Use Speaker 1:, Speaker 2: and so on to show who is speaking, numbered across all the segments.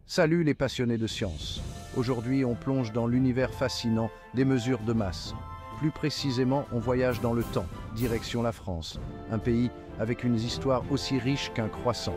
Speaker 1: Salut les passionnés de science. Aujourd'hui, on plonge dans l'univers fascinant des mesures de masse. Plus précisément, on voyage dans le temps, direction la France, un pays avec une histoire aussi riche qu'un croissant.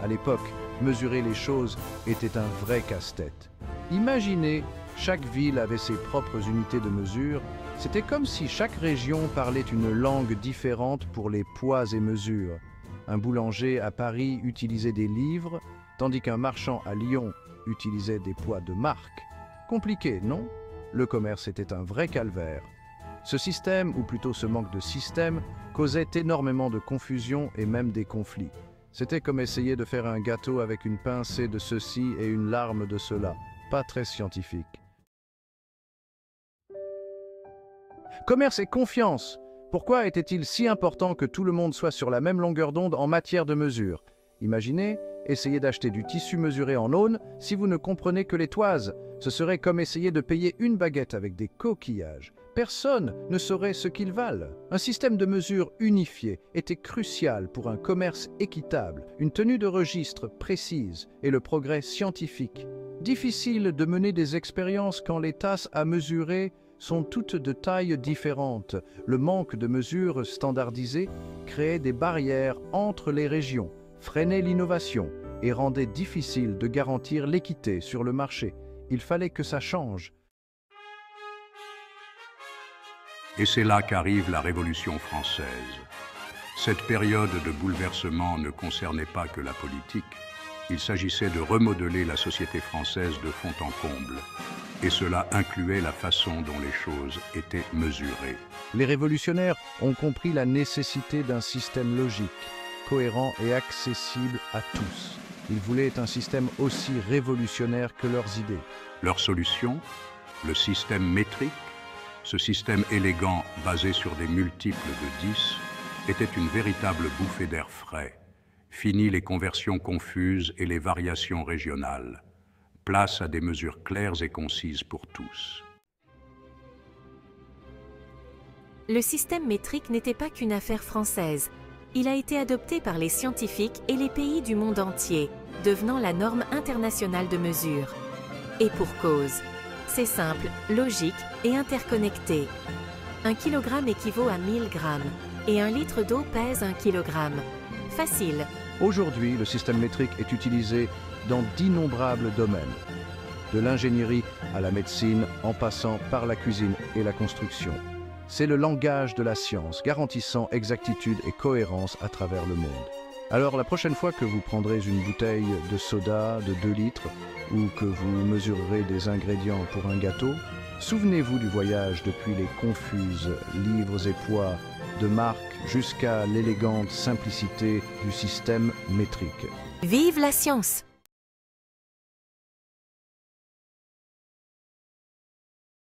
Speaker 1: À l'époque, mesurer les choses était un vrai casse-tête. Imaginez, chaque ville avait ses propres unités de mesure. C'était comme si chaque région parlait une langue différente pour les poids et mesures. Un boulanger à Paris utilisait des livres, tandis qu'un marchand à Lyon utilisait des poids de marque. Compliqué, non? Le commerce était un vrai calvaire. Ce système, ou plutôt ce manque de système, causait énormément de confusion et même des conflits. C'était comme essayer de faire un gâteau avec une pincée de ceci et une larme de cela. Pas très scientifique. Commerce et confiance. Pourquoi était-il si important que tout le monde soit sur la même longueur d'onde en matière de mesure? Imaginez, essayez d'acheter du tissu mesuré en aune si vous ne comprenez que les toises. Ce serait comme essayer de payer une baguette avec des coquillages. Personne ne saurait ce qu'ils valent. Un système de mesure unifié était crucial pour un commerce équitable, une tenue de registre précise et le progrès scientifique. Difficile de mener des expériences quand les tasses à mesurer sont toutes de tailles différentes. Le manque de mesures standardisées créait des barrières entre les régions, freinait l'innovation et rendait difficile de garantir l'équité sur le marché. Il fallait que ça change.
Speaker 2: Et c'est là qu'arrive la Révolution française. Cette période de bouleversement ne concernait pas que la politique. Il s'agissait de remodeler la société française de fond en comble. Et cela incluait la façon dont les choses étaient mesurées.
Speaker 1: Les révolutionnaires ont compris la nécessité d'un système logique, cohérent et accessible à tous. Ils voulaient un système aussi révolutionnaire que leurs idées.
Speaker 2: Leur solution, le système métrique, ce système élégant basé sur des multiples de 10, était une véritable bouffée d'air frais. Fini les conversions confuses et les variations régionales. Place à des mesures claires et concises pour tous.
Speaker 3: Le système métrique n'était pas qu'une affaire française. Il a été adopté par les scientifiques et les pays du monde entier, devenant la norme internationale de mesure. Et pour cause. C'est simple, logique et interconnecté. 1 kilogramme équivaut à 1000 grammes et 1 litre d'eau pèse 1 kilogramme. Facile.
Speaker 1: Aujourd'hui, le système métrique est utilisé dans d'innombrables domaines, de l'ingénierie à la médecine, en passant par la cuisine et la construction. C'est le langage de la science, garantissant exactitude et cohérence à travers le monde. Alors la prochaine fois que vous prendrez une bouteille de soda de 2 litres ou que vous mesurerez des ingrédients pour un gâteau, souvenez-vous du voyage depuis les confuses livres et poids de marque jusqu'à l'élégante simplicité du système métrique.
Speaker 3: Vive la science!